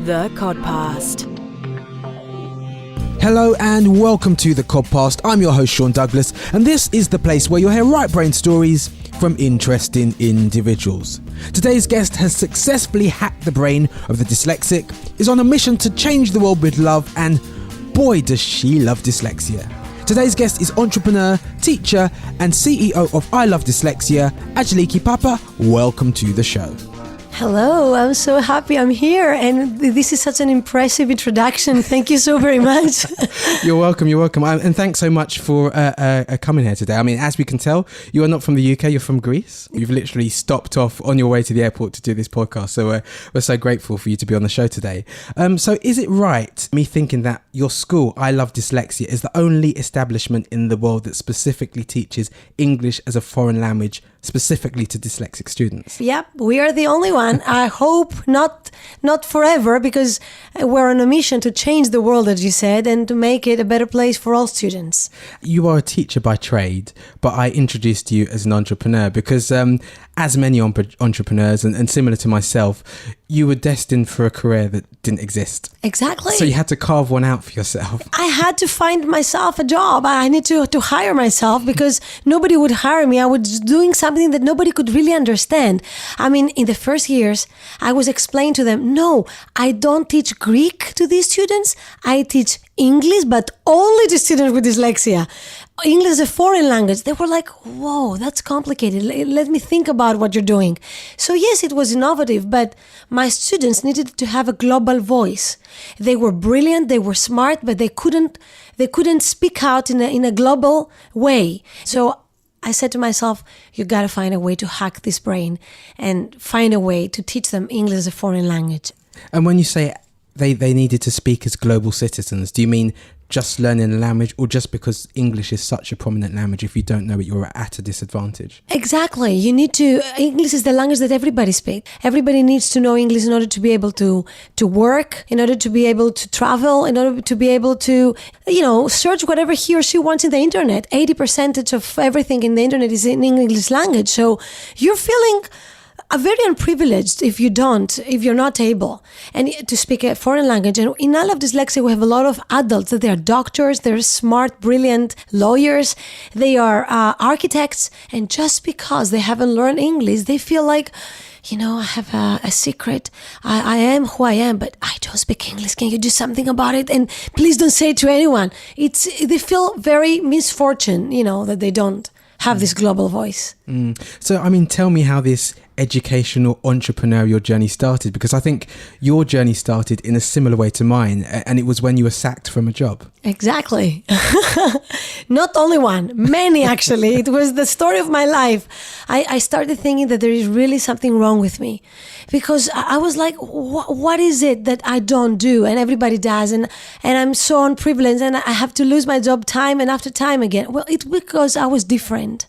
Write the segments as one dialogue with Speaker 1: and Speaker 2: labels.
Speaker 1: The Codpast.
Speaker 2: Hello and welcome to the Codpast. I'm your host Sean Douglas, and this is the place where you'll hear right brain stories from interesting individuals. Today's guest has successfully hacked the brain of the dyslexic, is on a mission to change the world with love, and boy does she love dyslexia. Today's guest is entrepreneur, teacher and CEO of I Love Dyslexia, Aggeliki Pappa. Welcome to the show.
Speaker 3: Hello, I'm so happy I'm here, and this is such an impressive introduction. Thank you so very much.
Speaker 2: You're welcome, and thanks so much for coming here today. I mean, as we can tell, you are not from the UK, you're from Greece. You've literally stopped off on your way to the airport to do this podcast, so we're so grateful for you to be on the show today. So is it right, me thinking that your school, I Love Dyslexia, is the only establishment in the world that specifically teaches English as a foreign language, specifically to dyslexic students?
Speaker 3: Yep, we are the only one. I hope not forever, because we're on a mission to change the world, as you said, and to make it a better place for all students.
Speaker 2: You are a teacher by trade, but I introduced you as an entrepreneur because as many entrepreneurs, and similar to myself, you were destined for a career that didn't exist.
Speaker 3: Exactly.
Speaker 2: So you had to carve one out for yourself.
Speaker 3: I had to find myself a job. I need to hire myself because nobody would hire me. I was doing something that nobody could really understand. I mean, in the first years, I was explaining to them, no, I don't teach Greek to these students. I teach English, but only to students with dyslexia. English is a foreign language. They were like, whoa, that's complicated. Let me think about what you're doing. So yes, it was innovative, but my students needed to have a global voice. They were brilliant, they were smart, but they couldn't speak out in a global way. So I said to myself, you got to find a way to hack this brain and find a way to teach them English as a foreign language.
Speaker 2: And when you say they needed to speak as global citizens, do you mean just learning a language, or just because English is such a prominent language, if you don't know it, you're at a disadvantage?
Speaker 3: Exactly. English is the language that everybody speaks. Everybody needs to know English in order to be able to work, in order to be able to travel, in order to be able to, search whatever he or she wants in the internet. 80% of everything in the internet is in English language. So you're feeling very unprivileged if you're not able to speak a foreign language. And in I Love Dyslexia, we have a lot of adults that they are doctors, they're smart, brilliant lawyers, they are architects, and just because they haven't learned English, they feel like, I have a secret. I am who I am, but I don't speak English. Can you do something about it? And please don't say it to anyone. They feel very misfortune, that they don't have this global voice.
Speaker 2: So, I mean, tell me how this educational entrepreneurial journey started, because I think your journey started in a similar way to mine, and it was when you were sacked from a job.
Speaker 3: Exactly. Not only one, many actually. It was the story of my life. I started thinking that there is really something wrong with me, because I was like, what is it that I don't do and everybody does, and I'm so unprivileged and I have to lose my job time and after time again? Well, it's because I was different.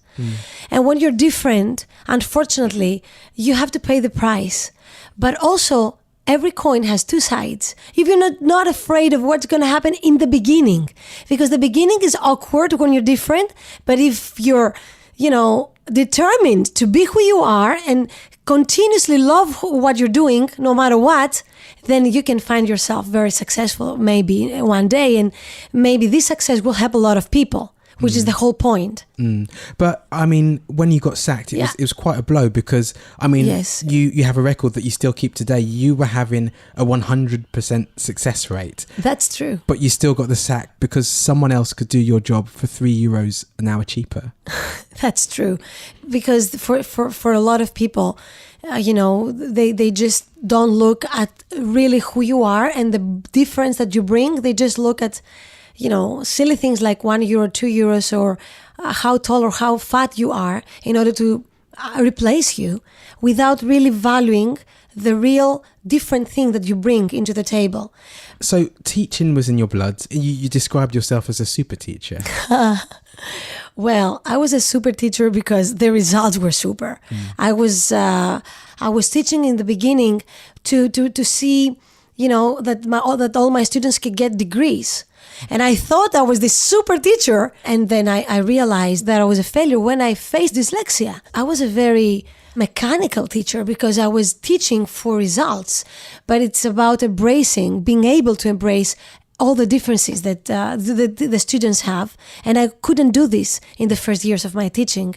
Speaker 3: And when you're different, unfortunately, you have to pay the price. But also, every coin has two sides. If you're not afraid of what's going to happen in the beginning, because the beginning is awkward when you're different, but if you're, determined to be who you are and continuously love what you're doing, no matter what, then you can find yourself very successful maybe one day, and maybe this success will help a lot of people, which is the whole point.
Speaker 2: But I mean, when you got sacked, it was quite a blow, because I mean,
Speaker 3: yes,
Speaker 2: you have a record that you still keep today. You were having a 100% success rate.
Speaker 3: That's true.
Speaker 2: But you still got the sack because someone else could do your job for €3 an hour cheaper.
Speaker 3: That's true, because for a lot of people, they just don't look at really who you are and the difference that you bring. They just look at silly things like €1, €2, or how tall or how fat you are in order to replace you, without really valuing the real different thing that you bring into the table.
Speaker 2: So teaching was in your blood. You described yourself as a super teacher.
Speaker 3: Well, I was a super teacher because the results were super. I was teaching in the beginning to see that all my students could get degrees. And I thought I was this super teacher. And then I realized that I was a failure when I faced dyslexia. I was a very mechanical teacher because I was teaching for results. But it's about being able to embrace all the differences that the students have. And I couldn't do this in the first years of my teaching.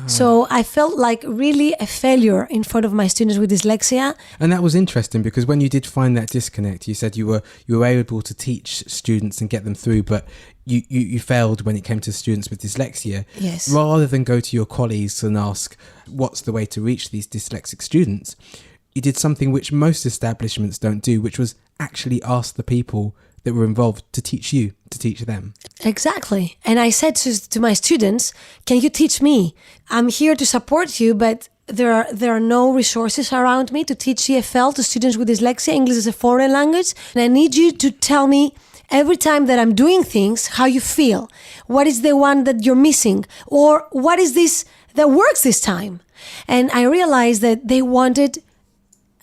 Speaker 3: So I felt like really a failure in front of my students with dyslexia.
Speaker 2: And that was interesting because when you did find that disconnect, you said you were able to teach students and get them through, but you failed when it came to students with dyslexia.
Speaker 3: Yes.
Speaker 2: Rather than go to your colleagues and ask what's the way to reach these dyslexic students, you did something which most establishments don't do, which was actually ask the people that were involved to teach them.
Speaker 3: Exactly. And I said to my students, can you teach me? I'm here to support you, but there are no resources around me to teach EFL to students with dyslexia. English is a foreign language. And I need you to tell me every time that I'm doing things, how you feel. What is the one that you're missing? Or what is this that works this time? And I realized that they wanted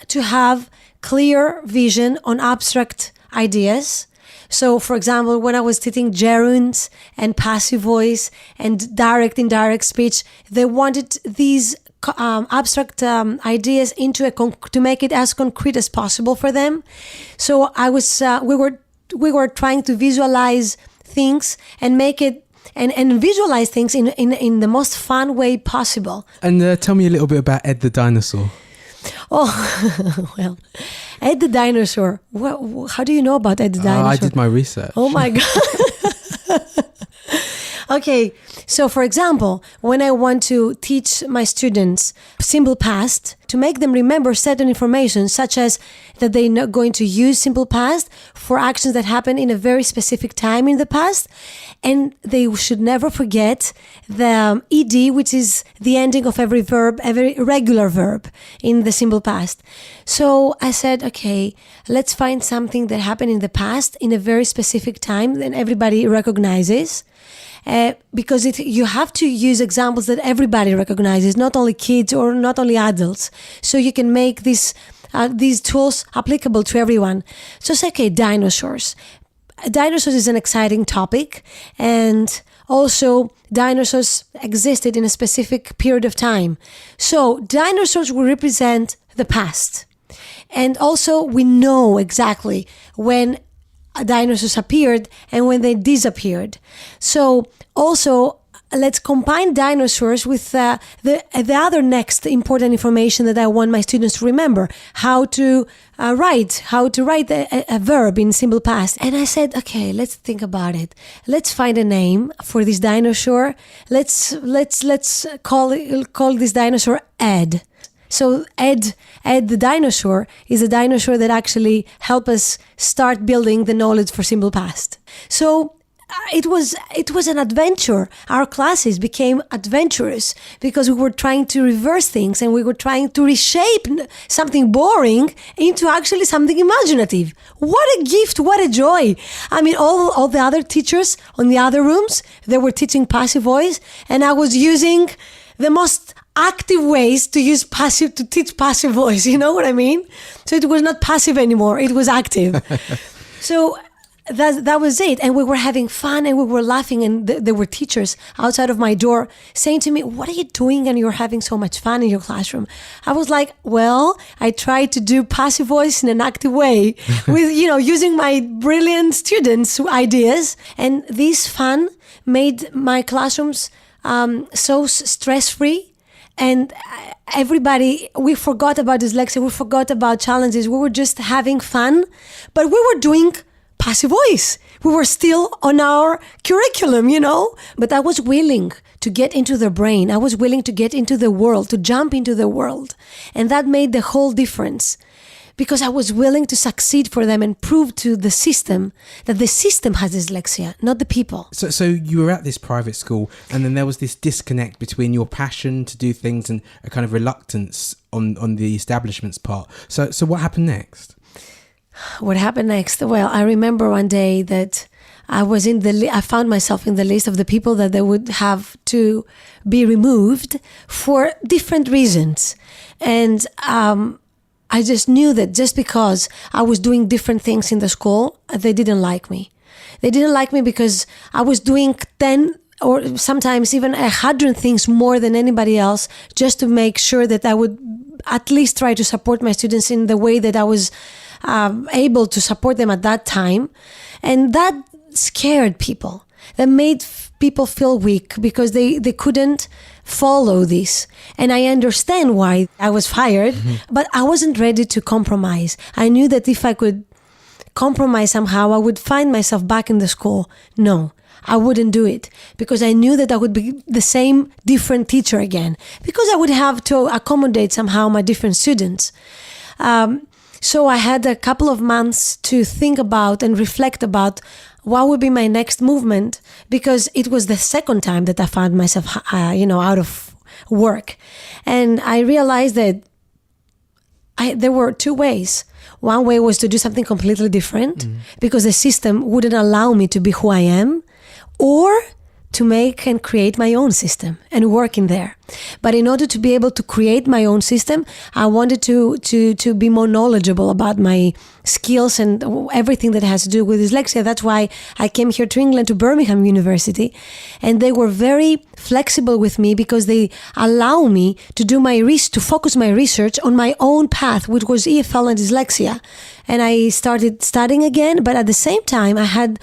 Speaker 3: to have clear vision on abstract ideas. So, for example, when I was teaching gerunds and passive voice and direct, indirect speech, they wanted these abstract ideas to make it as concrete as possible for them. So we were trying to visualize things and make it and visualize things in the most fun way possible.
Speaker 2: And tell me a little bit about Ed the Dinosaur.
Speaker 3: Oh, well, Ed the Dinosaur. How do you know about Ed the Dinosaur?
Speaker 2: I did my research.
Speaker 3: Oh my God. Okay, so for example, when I want to teach my students simple past, to make them remember certain information, such as that they're not going to use simple past for actions that happen in a very specific time in the past, and they should never forget the ed, which is the ending of every verb, every regular verb in the simple past. So I said, okay, let's find something that happened in the past in a very specific time that everybody recognizes. Because you have to use examples that everybody recognizes, not only kids or not only adults. So you can make these tools applicable to everyone. So say, okay, dinosaurs. Dinosaurs is an exciting topic, and also dinosaurs existed in a specific period of time. So dinosaurs will represent the past. And also we know exactly when dinosaurs appeared and when they disappeared. So also let's combine dinosaurs with the other next important information that I want my students to remember: how to write a verb in simple past. And I said, okay, let's think about it. Let's find a name for this dinosaur. Let's call this dinosaur Ed. So Ed the dinosaur is a dinosaur that actually helped us start building the knowledge for simple past. So it was an adventure. Our classes became adventurous because we were trying to reverse things and we were trying to reshape something boring into actually something imaginative. What a gift, what a joy. I mean, all the other teachers on the other rooms, they were teaching passive voice, and I was using the most active ways to teach passive voice. You know what I mean? So it was not passive anymore. It was active. So that was it. And we were having fun and we were laughing, and there were teachers outside of my door saying to me, what are you doing and you're having so much fun in your classroom? I was like, well, I tried to do passive voice in an active way with, using my brilliant students' ideas. And this fun made my classrooms so stress-free. And everybody, we forgot about dyslexia, we forgot about challenges, we were just having fun, but we were doing passive voice. We were still on our curriculum, but I was willing to get into their brain. I was willing to get into the world, to jump into the world. And that made the whole difference, because I was willing to succeed for them and prove to the system that the system has dyslexia, not the people.
Speaker 2: So you were at this private school, and then there was this disconnect between your passion to do things and a kind of reluctance on the establishment's part. So what happened next?
Speaker 3: What happened next? Well, I remember one day that I found myself in the list of the people that they would have to be removed for different reasons. And I just knew that just because I was doing different things in the school, they didn't like me. They didn't like me because I was doing 10 or sometimes even 100 things more than anybody else, just to make sure that I would at least try to support my students in the way that I was able to support them at that time. And that scared people. That made people feel weak because they couldn't follow this. And I understand why I was fired, but I wasn't ready to compromise. I knew that if I could compromise somehow, I would find myself back in the school. No, I wouldn't do it, because I knew that I would be the same different teacher again, because I would have to accommodate somehow my different students. So I had a couple of months to think about and reflect about what would be my next movement, because it was the second time that I found myself, out of work. And I realized that there were two ways. One way was to do something completely different, because the system wouldn't allow me to be who I am, or to make and create my own system and work in there. But in order to be able to create my own system, I wanted to be more knowledgeable about my skills and everything that has to do with dyslexia. That's why I came here to England, to Birmingham University, and they were very flexible with me, because they allow me to do to focus my research on my own path, which was EFL and dyslexia. And I started studying again, but at the same time, I had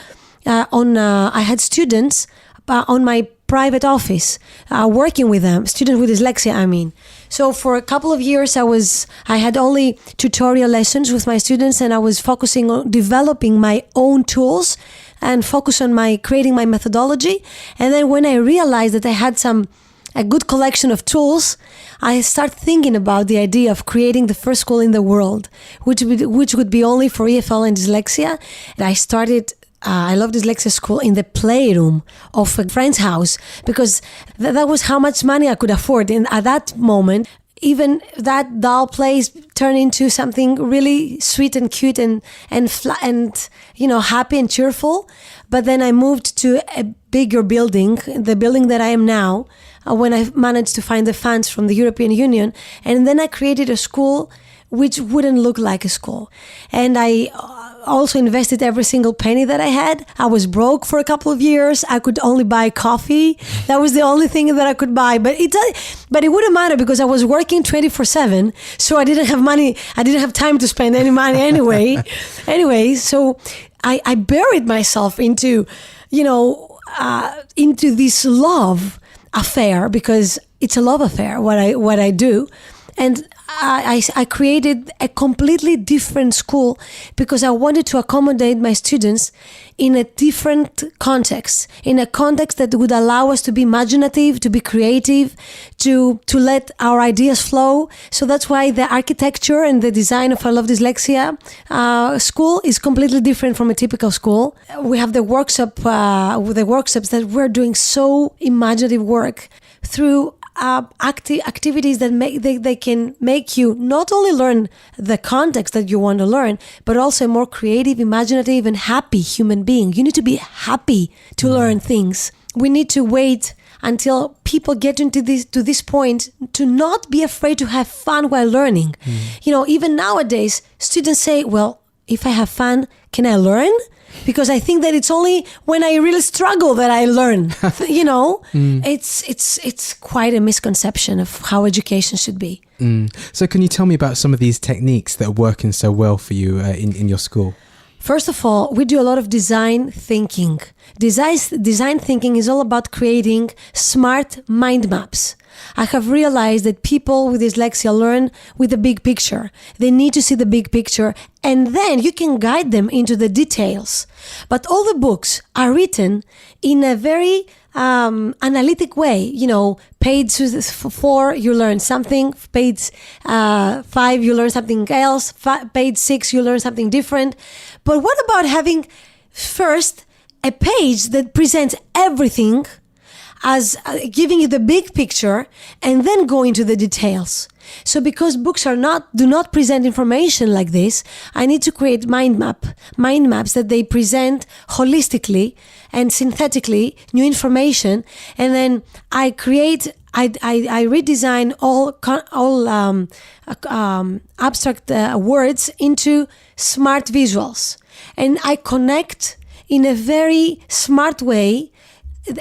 Speaker 3: students on my private office, working with them, students with dyslexia, I mean. So for a couple of years, I had only tutorial lessons with my students, and I was focusing on developing my own tools and focus on creating my methodology. And then when I realized that I had a good collection of tools, I started thinking about the idea of creating the first school in the world, which would be only for EFL and dyslexia. And I started I love dyslexia school in the playroom of a friend's house, because that was how much money I could afford. And at that moment, even that doll place turned into something really sweet and cute and happy and cheerful. But then I moved to a bigger building, the building that I am now, when I managed to find the funds from the European Union. And then I created a school which wouldn't look like a school. And I also invested every single penny that I had. I was broke for a couple of years. I could only buy coffee. That was the only thing that I could buy. But it wouldn't matter, because I was working 24/7. So I didn't have money. I didn't have time to spend any money anyway. So I buried myself into this love affair, because it's a love affair, what I do. And I created a completely different school, because I wanted to accommodate my students in a different context, in a context that would allow us to be imaginative, to be creative, to let our ideas flow. So that's why the architecture and the design of I Love Dyslexia school is completely different from a typical school. We have the workshops that we're doing so imaginative work through activities that they can make you not only learn the context that you want to learn, but also a more creative, imaginative, and happy human being. You need to be happy to learn things. We need to wait until people get to this point to not be afraid to have fun while learning. Even nowadays, students say, well, if I have fun, can I learn? Because I think that it's only when I really struggle that I learn. It's quite a misconception of how education should be.
Speaker 2: So can you tell me about some of these techniques that are working so well for you in your school?
Speaker 3: First of all, we do a lot of design thinking. Design thinking is all about creating smart mind maps. I have realized that people with dyslexia learn with the big picture. They need to see the big picture, and then you can guide them into the details. But all the books are written in a very analytic way. Page 4, you learn something. Page 5, you learn something else. Page 6, you learn something different. But what about having first a page that presents everything as giving you the big picture, and then go into the details? So because books do not present information like this, I need to create mind maps that they present holistically and synthetically new information. And then I create I redesign all abstract words into smart visuals, and I connect in a very smart way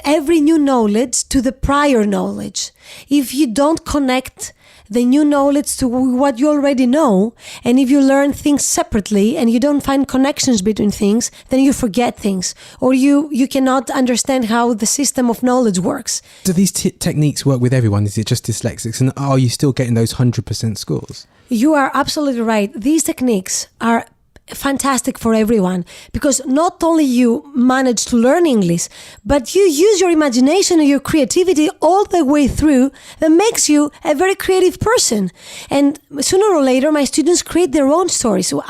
Speaker 3: every new knowledge to the prior knowledge. If you don't connect the new knowledge to what you already know, and if you learn things separately and you don't find connections between things, then you forget things, or you cannot understand how the system of knowledge works.
Speaker 2: Do these techniques work with everyone? Is it just dyslexics? And are you still getting those 100% scores?
Speaker 3: You are absolutely right. These techniques are fantastic for everyone, because not only you manage to learn English, but you use your imagination and your creativity all the way through. That makes you a very creative person. And sooner or later, my students create their own stories. So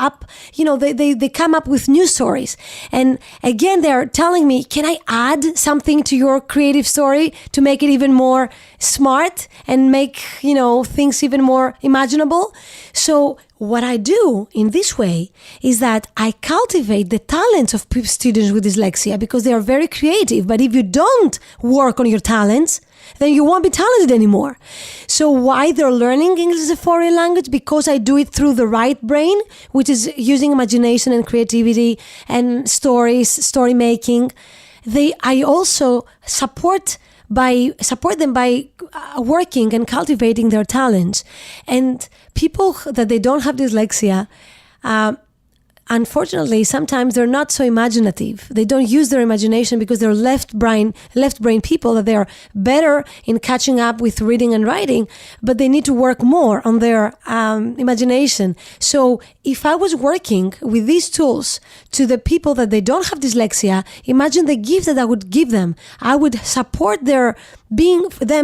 Speaker 3: they come up with new stories. And again, they're telling me, can I add something to your creative story to make it even more smart and make, things even more imaginable? So what I do in this way is that I cultivate the talents of students with dyslexia, because they are very creative. But if you don't work on your talents, then you won't be talented anymore. So why they're learning English as a foreign language? Because I do it through the right brain, which is using imagination and creativity and story making. I also support them by working and cultivating their talents. And people that they don't have dyslexia, unfortunately, sometimes they're not so imaginative. They don't use their imagination because they're left brain people, that they're better in catching up with reading and writing, but they need to work more on their imagination. So if I was working with these tools to the people that they don't have dyslexia, imagine the gift that I would give them. I would support them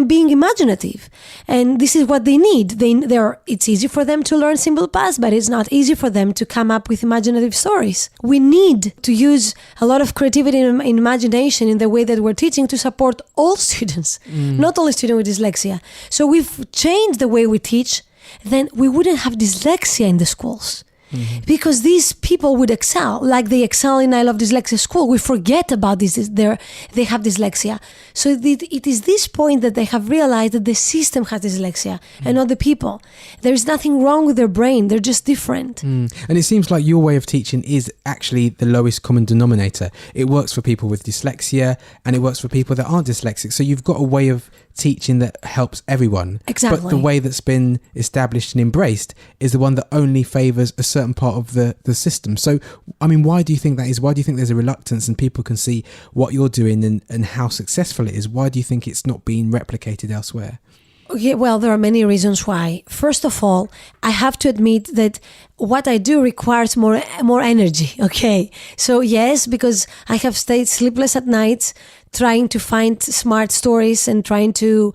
Speaker 3: being imaginative, and this is what they need. It's easy for them to learn simple past, but it's not easy for them to come up with imaginative stories. We need to use a lot of creativity and imagination in the way that we're teaching to support all students, not only students with dyslexia. So we've changed the way we teach, then we wouldn't have dyslexia in the schools. Mm-hmm. Because these people would excel, like they excel in I Love Dyslexia School. We forget about this. They have dyslexia. So it is this point that they have realized that the system has dyslexia and not the people. There is nothing wrong with their brain. They're just different. And
Speaker 2: it seems like your way of teaching is actually the lowest common denominator. It works for people with dyslexia and it works for people that aren't dyslexic. So you've got a way of teaching that helps everyone.
Speaker 3: Exactly.
Speaker 2: But the way that's been established and embraced is the one that only favours a certain part of the system. So, I mean, why do you think that is? Why do you think there's a reluctance and people can see what you're doing and how successful it is? Why do you think it's not being replicated elsewhere?
Speaker 3: Yeah, well, there are many reasons why. First of all, I have to admit that what I do requires more energy. Okay, so yes, because I have stayed sleepless at nights trying to find smart stories and trying to,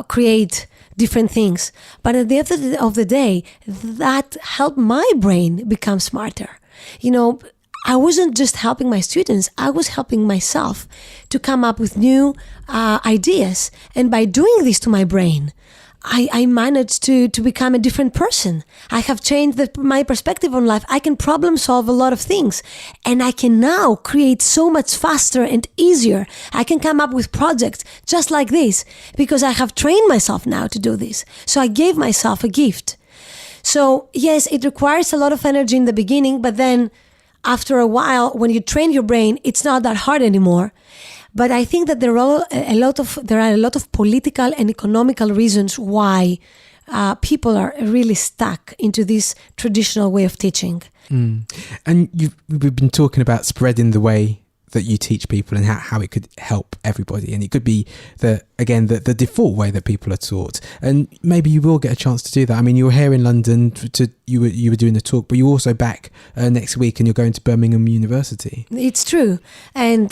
Speaker 3: create different things. But at the end of the day, that helped my brain become smarter. I wasn't just helping my students, I was helping myself to come up with new ideas. And by doing this to my brain, I managed to become a different person. I have changed my perspective on life. I can problem solve a lot of things. And I can now create so much faster and easier. I can come up with projects just like this because I have trained myself now to do this. So I gave myself a gift. So yes, it requires a lot of energy in the beginning, but then after a while, when you train your brain, it's not that hard anymore. But I think that there are a lot of political and economical reasons why people are really stuck into this traditional way of teaching.
Speaker 2: And we've been talking about spreading the way that you teach people and how it could help everybody, and it could be the default way that people are taught, and maybe you will get a chance to do that. I mean, you were here in London you were doing a talk, but you're also back next week and you're going to Birmingham University.
Speaker 3: It's true, and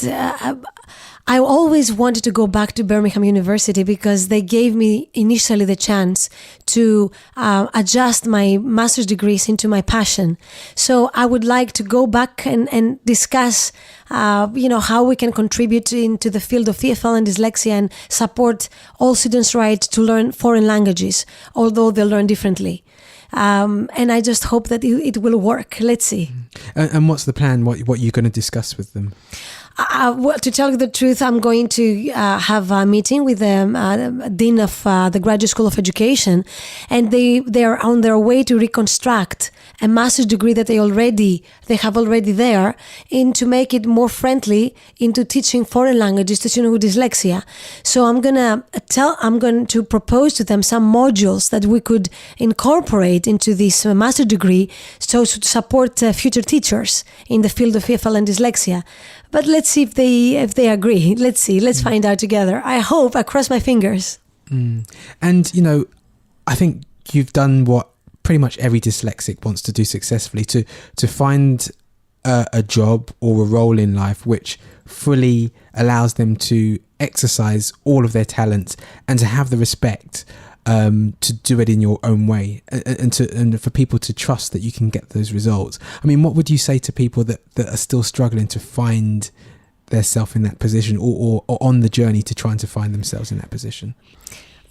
Speaker 3: I always wanted to go back to Birmingham University because they gave me initially the chance to adjust my master's degrees into my passion. So I would like to go back and discuss how we can contribute into the field of EFL and dyslexia and support all students' right to learn foreign languages, although they learn differently. And I just hope that it will work. Let's see.
Speaker 2: And what's the plan? What you're going to discuss with them?
Speaker 3: Well, to tell you the truth, I'm going to have a meeting with the dean of the Graduate School of Education, and they are on their way to reconstruct a master's degree that they have already there, and to make it more friendly into teaching foreign languages to students with dyslexia. So I'm going to propose to them some modules that we could incorporate into this master degree, so to support future teachers in the field of EFL and dyslexia. But let's see if they agree. Let's see. Let's find out together. I cross my fingers.
Speaker 2: And, I think you've done what pretty much every dyslexic wants to do successfully, to find a job or a role in life which fully allows them to exercise all of their talents and to have the respect to do it in your own way, and for people to trust that you can get those results. I mean, what would you say to people that are still struggling to find themselves in that position, or on the journey to trying to find themselves in that position?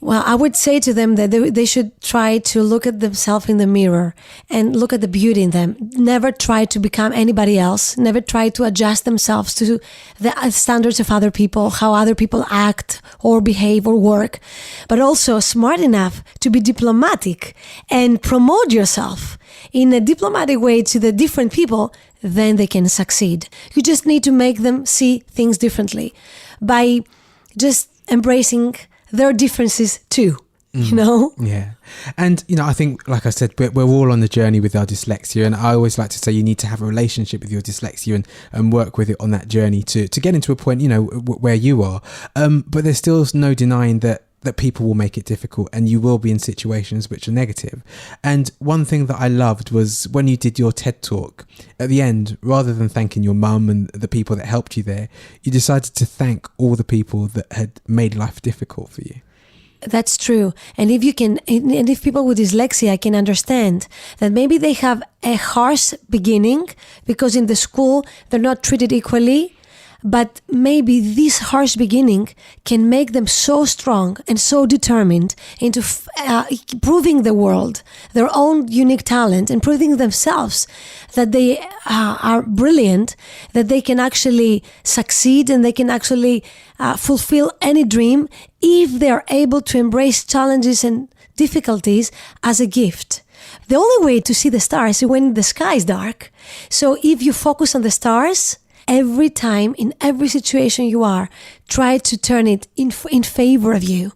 Speaker 3: Well, I would say to them that they should try to look at themselves in the mirror and look at the beauty in them. Never try to become anybody else. Never try to adjust themselves to the standards of other people, how other people act or behave or work. But also smart enough to be diplomatic and promote yourself in a diplomatic way to the different people. Then they can succeed. You just need to make them see things differently by just embracing their differences too,
Speaker 2: Yeah. And, I think, like I said, we're all on the journey with our dyslexia. And I always like to say you need to have a relationship with your dyslexia and work with it on that journey to get into a point, where you are. But there's still no denying that people will make it difficult, and you will be in situations which are negative. And one thing that I loved was when you did your TED talk at the end, rather than thanking your mum and the people that helped you there, you decided to thank all the people that had made life difficult for you.
Speaker 3: That's true. And if people with dyslexia can understand that maybe they have a harsh beginning because in the school they're not treated equally, but maybe this harsh beginning can make them so strong and so determined into proving the world their own unique talent and proving themselves that they are brilliant, that they can actually succeed and they can actually fulfill any dream if they're able to embrace challenges and difficulties as a gift. The only way to see the stars is when the sky is dark. So if you focus on the stars, every time, in every situation you are, try to turn it in favor of you.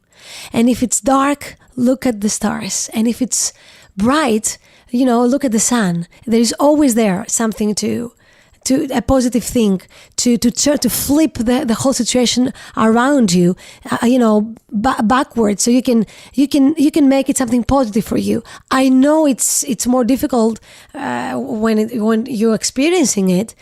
Speaker 3: And if it's dark, look at the stars. And if it's bright, look at the sun. There is always there something to a positive thing, to flip the whole situation around you, backwards, so you can make it something positive for you. I know it's more difficult when you're experiencing it,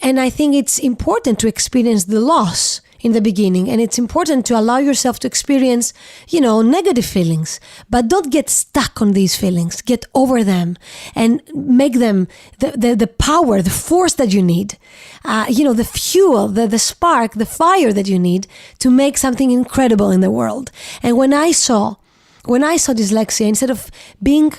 Speaker 3: and I think it's important to experience the loss in the beginning, and it's important to allow yourself to experience, negative feelings, but don't get stuck on these feelings. Get over them and make them the power, the force that you need, the fuel, the spark, the fire that you need to make something incredible in the world. And when I saw dyslexia, instead of being,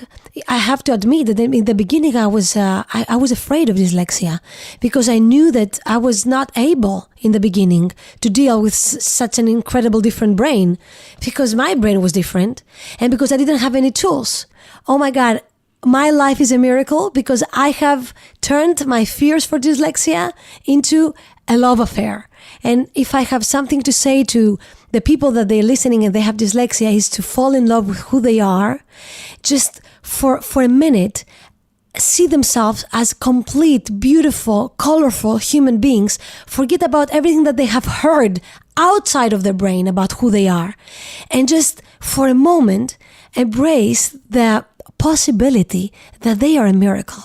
Speaker 3: I have to admit that in the beginning I was afraid of dyslexia, because I knew that I was not able in the beginning to deal with such an incredible different brain, because my brain was different and because I didn't have any tools. Oh my God, my life is a miracle because I have turned my fears for dyslexia into a love affair. And if I have something to say to the people that they're listening and they have dyslexia, is to fall in love with who they are. Just for a minute, see themselves as complete, beautiful, colorful human beings. Forget about everything that they have heard outside of their brain about who they are. And just for a moment, embrace the possibility that they are a miracle.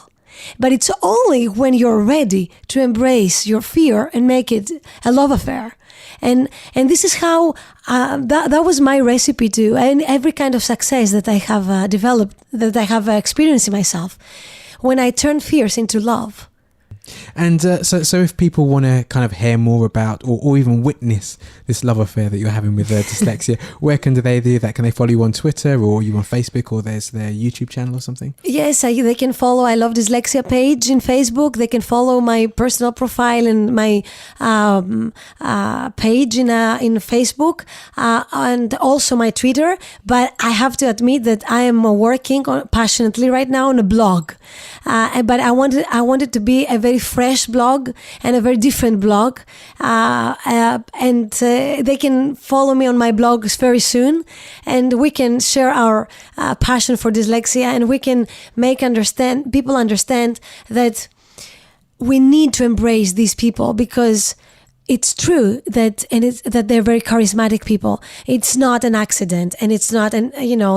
Speaker 3: But it's only when you're ready to embrace your fear and make it a love affair. And this is how that was my recipe to and every kind of success that I have developed, that I have experienced in myself, when I turn fears into love.
Speaker 2: And so if people want to kind of hear more about or even witness this love affair that you're having with dyslexia, where can they do that? Can they follow you on Twitter, or you on Facebook, or there's their YouTube channel or something?
Speaker 3: Yes, they can follow I Love Dyslexia page in Facebook. They can follow my personal profile and my page in Facebook, and also my Twitter. But I have to admit that I am working passionately right now on a blog. But I wanted to be a very fresh blog and a very different blog. And they can follow me on my blogs very soon, and we can share our passion for dyslexia, and we can make people understand that we need to embrace these people, because it's true that they're very charismatic people. It's not an accident, and it's not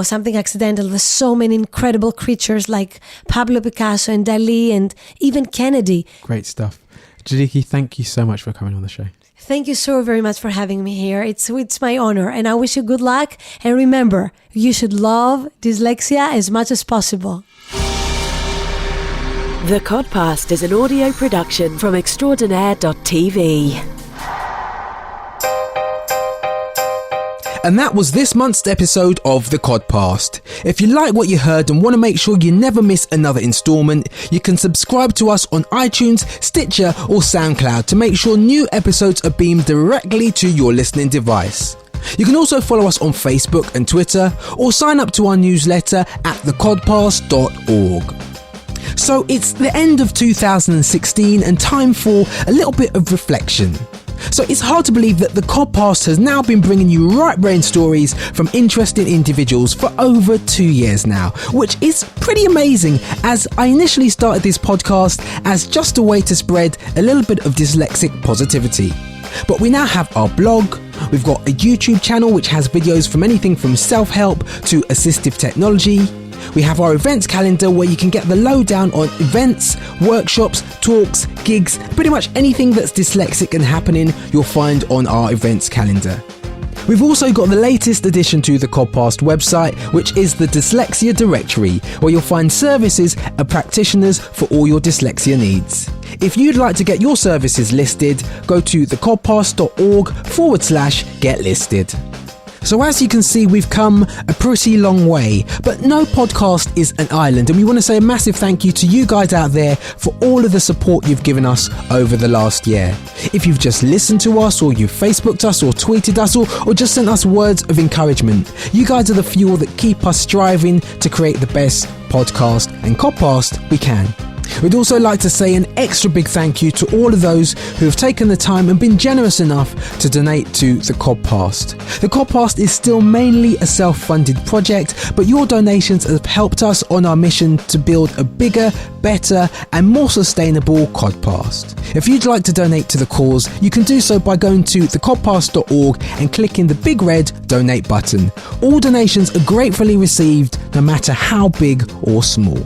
Speaker 3: something accidental. There's so many incredible creatures like Pablo Picasso and Dali and even Kennedy.
Speaker 2: Great stuff. Aggeliki, thank you so much for coming on the show.
Speaker 3: Thank you so very much for having me here. It's my honor, and I wish you good luck. And remember, you should love dyslexia as much as possible.
Speaker 1: The Codpast is an audio production from extraordinaire.tv.
Speaker 2: And that was this month's episode of the Codpast. If you like what you heard and want to make sure you never miss another instalment, you can subscribe to us on iTunes, Stitcher or SoundCloud to make sure new episodes are beamed directly to your listening device. You can also follow us on Facebook and Twitter, or sign up to our newsletter at thecodpast.org. So it's the end of 2016 and time for a little bit of reflection. So it's hard to believe that the Codpast has now been bringing you right brain stories from interesting individuals for over 2 years now, which is pretty amazing, as I initially started this podcast as just a way to spread a little bit of dyslexic positivity. But we now have our blog, we've got a YouTube channel which has videos from anything from self-help to assistive technology. We have our events calendar where you can get the lowdown on events, workshops, talks, gigs, pretty much anything that's dyslexic and happening you'll find on our events calendar. We've also got the latest addition to the Codpast website, which is the Dyslexia Directory, where you'll find services and practitioners for all your dyslexia needs. If you'd like to get your services listed, go to thecodpast.org/get listed. So as you can see, we've come a pretty long way, but no podcast is an island, and we want to say a massive thank you to you guys out there for all of the support you've given us over the last year. If you've just listened to us, or you've Facebooked us, or tweeted us, or just sent us words of encouragement, you guys are the fuel that keep us striving to create the best podcast and Codpast we can. We'd also like to say an extra big thank you to all of those who have taken the time and been generous enough to donate to the Codpast. The Codpast is still mainly a self-funded project, but your donations have helped us on our mission to build a bigger, better and more sustainable Codpast. If you'd like to donate to the cause, you can do so by going to thecodpast.org and clicking the big red donate button. All donations are gratefully received, no matter how big or small.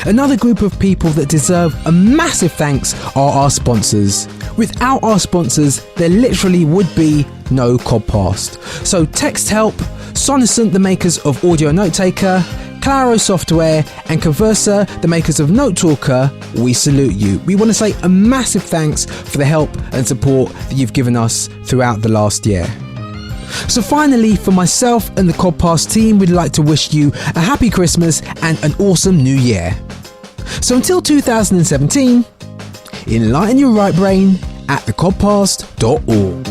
Speaker 2: Another group of people that deserve a massive thanks are our sponsors. Without our sponsors, there literally would be no Codpast. So Text Help, Sonicent, the makers of Audio Note Taker, Claro Software and Conversa, the makers of Note Talker, we salute you. We want to say a massive thanks for the help and support that you've given us throughout the last year. So finally, for myself and the Codpast team, we'd like to wish you a happy Christmas and an awesome new year. So until 2017, enlighten your right brain at thecodpast.org.